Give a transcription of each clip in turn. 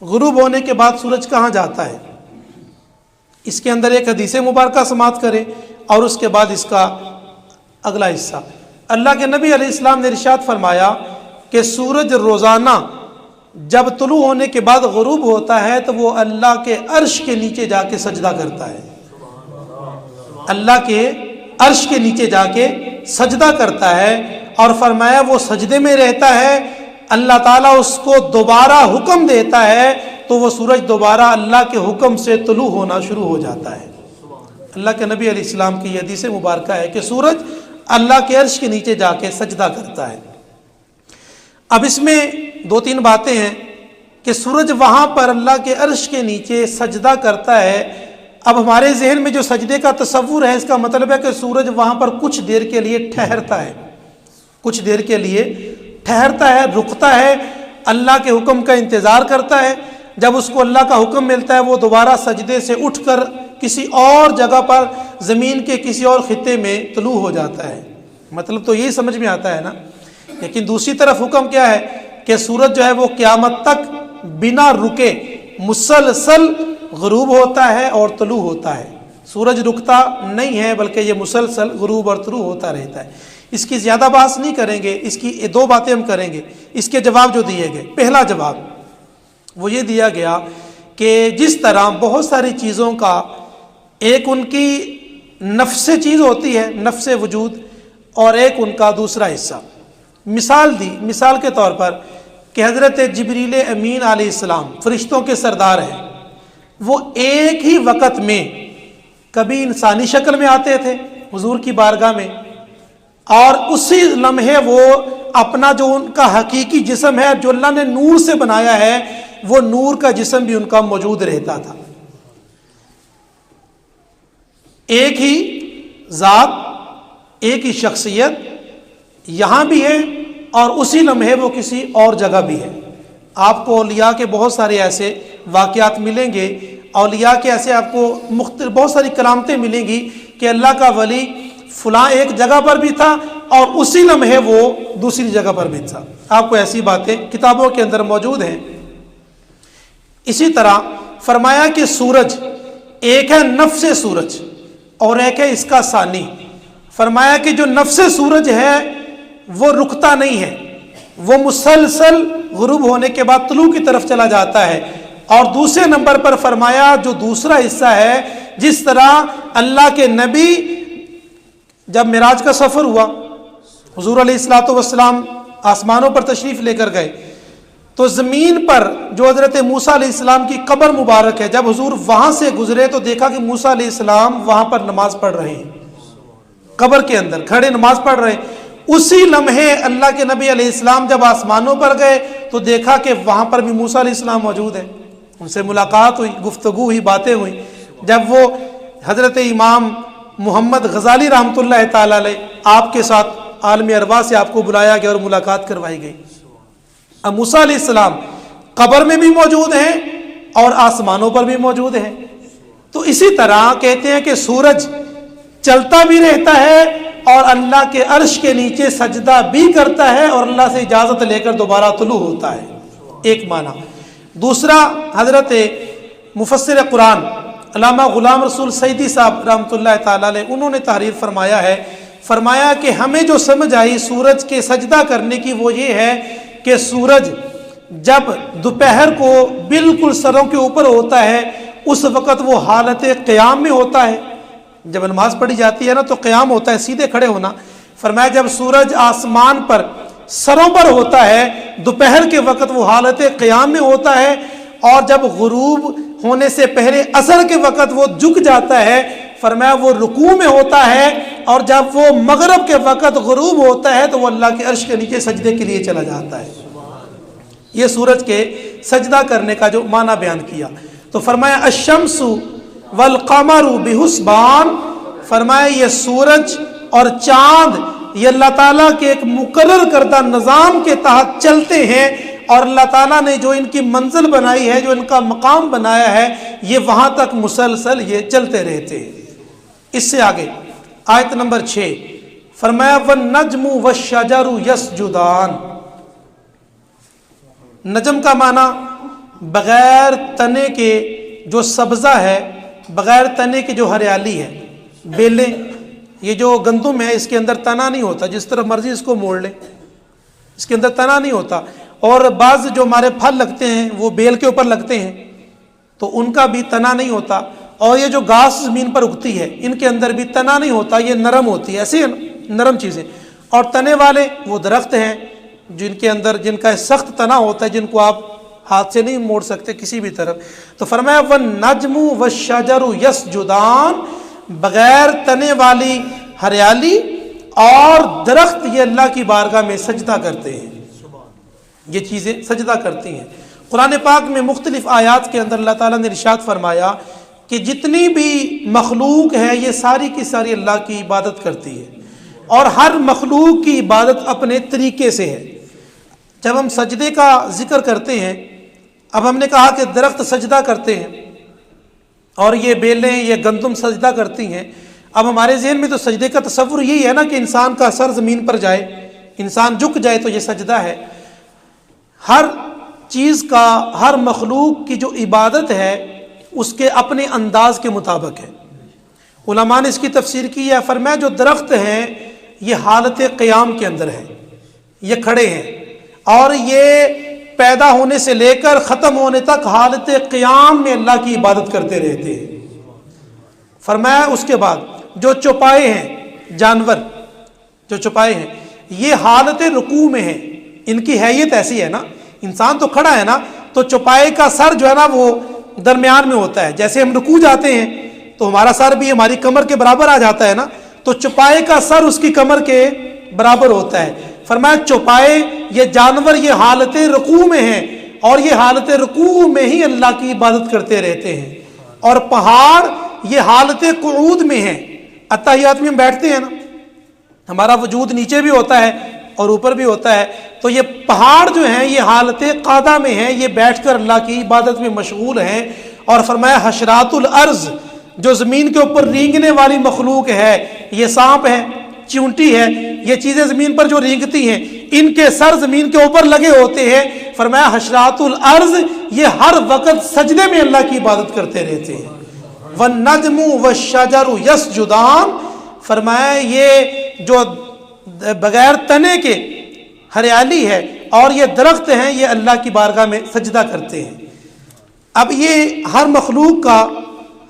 غروب ہونے کے بعد سورج کہاں جاتا ہے؟ اس کے اندر ایک حدیث مبارکہ سماعت کریں اور اس کے بعد اس کا اگلا حصہ۔ اللہ کے نبی علیہ السلام نے ارشاد فرمایا کہ سورج روزانہ جب طلوع ہونے کے بعد غروب ہوتا ہے تو وہ اللہ کے عرش کے نیچے جا کے سجدہ کرتا ہے، اللہ کے عرش کے نیچے جا کے سجدہ کرتا ہے، اور فرمایا وہ سجدے میں رہتا ہے، اللہ تعالیٰ اس کو دوبارہ حکم دیتا ہے تو وہ سورج دوبارہ اللہ کے حکم سے طلوع ہونا شروع ہو جاتا ہے۔ اللہ کے نبی علیہ السلام کی یہ حدیث مبارکہ ہے کہ سورج اللہ کے عرش کے نیچے جا کے سجدہ کرتا ہے۔ اب اس میں دو تین باتیں ہیں کہ سورج وہاں پر اللہ کے عرش کے نیچے سجدہ کرتا ہے۔ اب ہمارے ذہن میں جو سجدے کا تصور ہے، اس کا مطلب ہے کہ سورج وہاں پر کچھ دیر کے لیے ٹھہرتا ہے، کچھ دیر کے لیے ٹھہرتا ہے، رکتا ہے، اللہ کے حکم کا انتظار کرتا ہے۔ جب اس کو اللہ کا حکم ملتا ہے وہ دوبارہ سجدے سے اٹھ کر کسی اور جگہ پر زمین کے کسی اور خطے میں طلوع ہو جاتا ہے۔ مطلب تو یہی سمجھ میں آتا ہے نا۔ لیکن دوسری طرف حکم کیا ہے کہ سورج جو ہے وہ قیامت تک بنا رکے مسلسل غروب ہوتا ہے اور طلوع ہوتا ہے۔ سورج رکتا نہیں ہے بلکہ یہ مسلسل غروب اور طلوع ہوتا رہتا ہے۔ اس کی زیادہ بحث نہیں کریں گے، اس کی دو باتیں ہم کریں گے۔ اس کے جواب جو دیے گئے، پہلا جواب وہ یہ دیا گیا کہ جس طرح بہت ساری چیزوں کا ایک ان کی نفس چیز ہوتی ہے، نفس وجود، اور ایک ان کا دوسرا حصہ۔ مثال دی، مثال کے طور پر کہ حضرت جبریل امین علیہ السلام فرشتوں کے سردار ہیں، وہ ایک ہی وقت میں کبھی انسانی شکل میں آتے تھے حضور کی بارگاہ میں، اور اسی لمحے وہ اپنا جو ان کا حقیقی جسم ہے جو اللہ نے نور سے بنایا ہے، وہ نور کا جسم بھی ان کا موجود رہتا تھا۔ ایک ہی ذات، ایک ہی شخصیت یہاں بھی ہے اور اسی لمحے وہ کسی اور جگہ بھی ہے۔ آپ کو اولیاء کے بہت سارے ایسے واقعات ملیں گے، اولیاء کے ایسے آپ کو مختلف بہت ساری کرامتیں ملیں گی کہ اللہ کا ولی فلاں ایک جگہ پر بھی تھا اور اسی لمحے وہ دوسری جگہ پر بھی تھا۔ آپ کو ایسی باتیں کتابوں کے اندر موجود ہیں۔ اسی طرح فرمایا کہ سورج ایک ہے نفس سورج اور ایک ہے اس کا ثانی۔ فرمایا کہ جو نفس سورج ہے وہ رکتا نہیں ہے، وہ مسلسل غروب ہونے کے بعد طلوع کی طرف چلا جاتا ہے۔ اور دوسرے نمبر پر فرمایا جو دوسرا حصہ ہے، جس طرح اللہ کے نبی جب معراج کا سفر ہوا، حضور علیہ الصلوۃ والسلام آسمانوں پر تشریف لے کر گئے، تو زمین پر جو حضرت موسیٰ علیہ السلام کی قبر مبارک ہے، جب حضور وہاں سے گزرے تو دیکھا کہ موسیٰ علیہ السلام وہاں پر نماز پڑھ رہے ہیں، قبر کے اندر کھڑے نماز پڑھ رہے ہیں۔ اسی لمحے اللہ کے نبی علیہ السلام جب آسمانوں پر گئے تو دیکھا کہ وہاں پر بھی موسیٰ علیہ السلام موجود ہیں، ان سے ملاقات ہوئی، گفتگو ہوئی، باتیں ہوئی۔ جب وہ حضرت امام محمد غزالی رحمۃ اللہ تعالی علیہ آپ کے ساتھ عالم ارواح سے آپ کو بلایا گیا اور ملاقات کروائی گئی۔ اب موسیٰ علیہ السلام قبر میں بھی موجود ہیں اور آسمانوں پر بھی موجود ہیں۔ تو اسی طرح کہتے ہیں کہ سورج چلتا بھی رہتا ہے اور اللہ کے عرش کے نیچے سجدہ بھی کرتا ہے اور اللہ سے اجازت لے کر دوبارہ طلوع ہوتا ہے، ایک معنی۔ دوسرا، حضرت مفسر قرآن علامہ غلام رسول سعیدی صاحب رحمۃ اللہ تعالی علیہ انہوں نے تحریر فرمایا ہے، فرمایا کہ ہمیں جو سمجھ آئی سورج کے سجدہ کرنے کی وہ یہ ہے کہ سورج جب دوپہر کو بالکل سروں کے اوپر ہوتا ہے اس وقت وہ حالت قیام میں ہوتا ہے۔ جب نماز پڑھی جاتی ہے نا تو قیام ہوتا ہے، سیدھے کھڑے ہونا۔ فرمایا جب سورج آسمان پر سروں پر ہوتا ہے دوپہر کے وقت وہ حالت قیام میں ہوتا ہے، اور جب غروب ہونے سے پہلے عصر کے وقت وہ جھک جاتا ہے، فرمایا وہ رکوع میں ہوتا ہے، اور جب وہ مغرب کے وقت غروب ہوتا ہے تو وہ اللہ کے عرش کے نیچے سجدے کے لیے چلا جاتا ہے۔ یہ سورج کے سجدہ کرنے کا جو معنی بیان کیا، تو فرمایا الشمس والقمر بحسبان، فرمایا یہ سورج اور چاند یہ اللہ تعالیٰ کے ایک مقرر کردہ نظام کے تحت چلتے ہیں، اور اللہ تعالیٰ نے جو ان کی منزل بنائی ہے، جو ان کا مقام بنایا ہے، یہ وہاں تک مسلسل یہ چلتے رہتے ہیں۔ اس سے آگے آیت نمبر 6 فرمایا وَالنَّجْمُ وَالشَّجَرُ يَسْجُدَانِ۔ نجم کا معنی بغیر تنے کے جو سبزہ ہے، بغیر تنے کے جو ہریالی ہے، بیلیں، یہ جو گندم ہے اس کے اندر تنا نہیں ہوتا، جس طرح مرضی اس کو موڑ لیں، اس کے اندر تنا نہیں ہوتا. اور بعض جو ہمارے پھل لگتے ہیں وہ بیل کے اوپر لگتے ہیں تو ان کا بھی تنا نہیں ہوتا. اور یہ جو گھاس زمین پر اگتی ہے ان کے اندر بھی تنا نہیں ہوتا، یہ نرم ہوتی ہے، ایسے نرم چیزیں. اور تنے والے وہ درخت ہیں جن کے اندر جن کا سخت تنا ہوتا ہے، جن کو آپ ہاتھ سے نہیں موڑ سکتے کسی بھی طرف. تو فرمایا وَالنَّجْمُ وَالشَّجَرُ يَسْجُدَانِ، بغیر تنے والی ہریالی اور درخت یہ اللہ کی بارگاہ میں سجدہ کرتے ہیں، یہ چیزیں سجدہ کرتی ہیں. قرآن پاک میں مختلف آیات کے اندر اللہ تعالیٰ نے ارشاد فرمایا کہ جتنی بھی مخلوق ہے یہ ساری کی ساری اللہ کی عبادت کرتی ہے، اور ہر مخلوق کی عبادت اپنے طریقے سے ہے. جب ہم سجدے کا ذکر کرتے ہیں، اب ہم نے کہا کہ درخت سجدہ کرتے ہیں اور یہ بیلیں، یہ گندم سجدہ کرتی ہیں. اب ہمارے ذہن میں تو سجدے کا تصور یہی ہے نا کہ انسان کا سر زمین پر جائے، انسان جھک جائے تو یہ سجدہ ہے. ہر چیز کا، ہر مخلوق کی جو عبادت ہے اس کے اپنے انداز کے مطابق ہے. علماء نے اس کی تفسیر کی ہے، فرمایا جو درخت ہیں یہ حالت قیام کے اندر ہے، یہ کھڑے ہیں، اور یہ پیدا ہونے سے لے کر ختم ہونے تک حالت قیام میں اللہ کی عبادت کرتے رہتے ہیں. فرمایا اس کے بعد جو چوپائے ہیں، جانور جو چوپائے ہیں، یہ حالت رکوع میں ہیں. ان کی حیت ایسی ہے نا، انسان تو کھڑا ہے نا، تو چوپائے کا سر جو ہے نا وہ درمیان میں ہوتا ہے. جیسے ہم رکوع جاتے ہیں تو ہمارا سر بھی ہماری کمر کے برابر آ جاتا ہے نا، تو چوپائے کا سر اس کی کمر کے برابر ہوتا ہے. فرمایا چوپائے، یہ جانور یہ حالت رکوع میں ہیں، اور یہ حالت رکوع میں ہی اللہ کی عبادت کرتے رہتے ہیں. اور پہاڑ یہ حالت قعود میں ہیں. اتحیات میں ہم بیٹھتے ہیں نا، ہمارا وجود نیچے بھی ہوتا ہے اور اوپر بھی ہوتا ہے، تو یہ پہاڑ جو ہیں یہ حالت قعدہ میں ہیں، یہ بیٹھ کر اللہ کی عبادت میں مشغول ہیں. اور فرمایا حشرات الارض، جو زمین کے اوپر رینگنے والی مخلوق ہے، یہ سانپ ہے، چیونٹی ہے، یہ چیزیں زمین پر جو رینگتی ہیں ان کے سر زمین کے اوپر لگے ہوتے ہیں. فرمایا حشرات الارض یہ ہر وقت سجدے میں اللہ کی عبادت کرتے رہتے ہیں. وَالنَّجْمُ وَالشَّجَرُ يَسْجُدَانِ، فرمایا یہ جو بغیر تنے کے ہریالی ہے اور یہ درخت ہیں یہ اللہ کی بارگاہ میں سجدہ کرتے ہیں. اب یہ ہر مخلوق کا،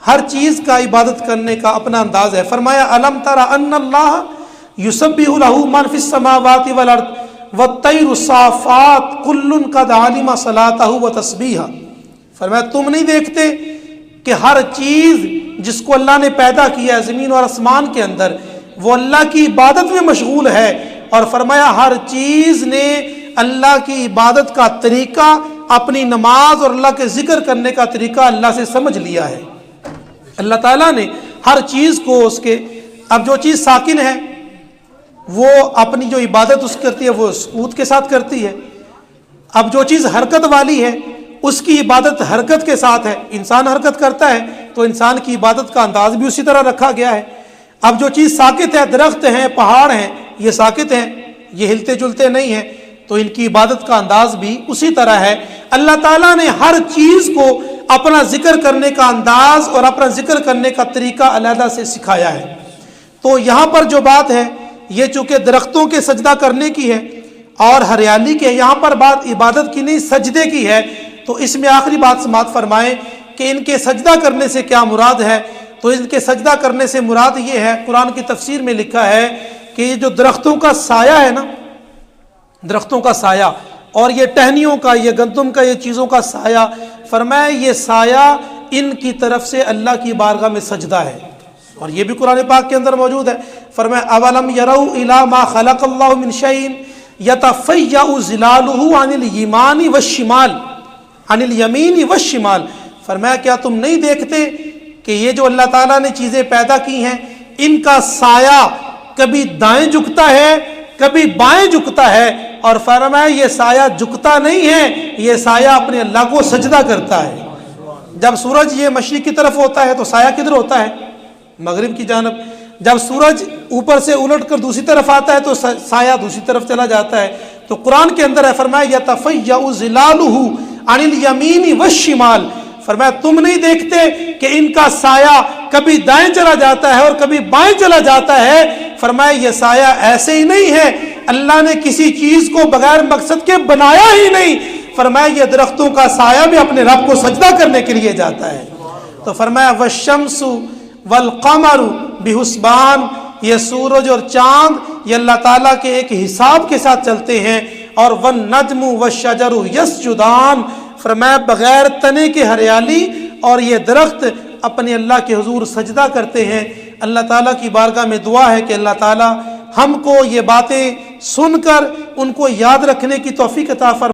ہر چیز کا عبادت کرنے کا اپنا انداز ہے. فرمایا أَلَمْ تَرَ أَنَّ اللَّهَ يُسَبِّحُ لَهُ مَنْ فِي السَّمَاوَاتِ وَالْأَرْضِ وَالطَّيْرُ صَافَّاتٍ كُلٌّ قَدْ عَلِمَ صَلَاتَهُ وَتَسْبِيحَهُ. فرمایا تم نہیں دیکھتے کہ ہر چیز جس کو اللہ نے پیدا کیا ہے زمین اور آسمان کے اندر، وہ اللہ کی عبادت میں مشغول ہے. اور فرمایا ہر چیز نے اللہ کی عبادت کا طریقہ، اپنی نماز اور اللہ کے ذکر کرنے کا طریقہ اللہ سے سمجھ لیا ہے. اللہ تعالیٰ نے ہر چیز کو اس کے، اب جو چیز ساکن ہے وہ اپنی جو عبادت اس کرتی ہے وہ سکوت کے ساتھ کرتی ہے. اب جو چیز حرکت والی ہے اس کی عبادت حرکت کے ساتھ ہے. انسان حرکت کرتا ہے تو انسان کی عبادت کا انداز بھی اسی طرح رکھا گیا ہے. اب جو چیز ساکت ہے، درخت ہیں، پہاڑ ہیں، یہ ساکت ہیں، یہ ہلتے جلتے نہیں ہیں، تو ان کی عبادت کا انداز بھی اسی طرح ہے. اللہ تعالیٰ نے ہر چیز کو اپنا ذکر کرنے کا انداز اور اپنا ذکر کرنے کا طریقہ علیحدہ سے سکھایا ہے. تو یہاں پر جو بات ہے یہ چونکہ درختوں کے سجدہ کرنے کی ہے اور ہریالی کی ہے، یہاں پر بات عبادت کی نہیں سجدے کی ہے. تو اس میں آخری بات سماعت فرمائیں کہ ان کے سجدہ کرنے سے کیا مراد ہے. تو ان کے سجدہ کرنے سے مراد یہ ہے، قرآن کی تفسیر میں لکھا ہے کہ یہ جو درختوں کا سایہ ہے نا، درختوں کا سایہ اور یہ ٹہنیوں کا، یہ گندم کا، یہ چیزوں کا سایہ، فرمایا یہ سایہ ان کی طرف سے اللہ کی بارگاہ میں سجدہ ہے. اور یہ بھی قرآن پاک کے اندر موجود ہے. فرمایا اولم یروا الی ما خلق اللہ من شیء یتفیأ ظلالہ عن الیمان والشمال، عن الیمین والشمال. فرمایا کیا تم نہیں دیکھتے کہ یہ جو اللہ تعالیٰ نے چیزیں پیدا کی ہیں ان کا سایہ کبھی دائیں جھکتا ہے کبھی بائیں جھکتا ہے. اور فرمایا یہ سایہ جھکتا نہیں ہے، یہ سایہ اپنے اللہ کو سجدہ کرتا ہے. جب سورج یہ مشرق کی طرف ہوتا ہے تو سایہ کدھر ہوتا ہے؟ مغرب کی جانب. جب سورج اوپر سے الٹ کر دوسری طرف آتا ہے تو سایہ دوسری طرف چلا جاتا ہے. تو قرآن کے اندر ہے، فرمایا یتفیأ ظلالہ عن الیمین والشمال، فرمایا تم نہیں دیکھتے کہ ان کا سایہ کبھی دائیں چلا جاتا ہے اور کبھی بائیں چلا جاتا ہے؟ فرمایا یہ سایہ ایسے ہی نہیں ہے، اللہ نے کسی چیز کو بغیر مقصد کے بنایا ہی نہیں۔ فرمایا یہ درختوں کا سایہ بھی اپنے رب کو سجدہ کرنے کے لیے جاتا ہے۔ تو فرمایا والشمس والقمر بحسبان، یہ سورج اور چاند یہ اللہ تعالیٰ کے ایک حساب کے ساتھ چلتے ہیں۔ اور والنجم والشجر یسجدان، فرمایا بغیر تنے کے ہریالی اور یہ درخت اپنے اللہ کے حضور سجدہ کرتے ہیں۔ اللہ تعالیٰ کی بارگاہ میں دعا ہے کہ اللہ تعالیٰ ہم کو یہ باتیں سن کر ان کو یاد رکھنے کی توفیق عطا فرمائے۔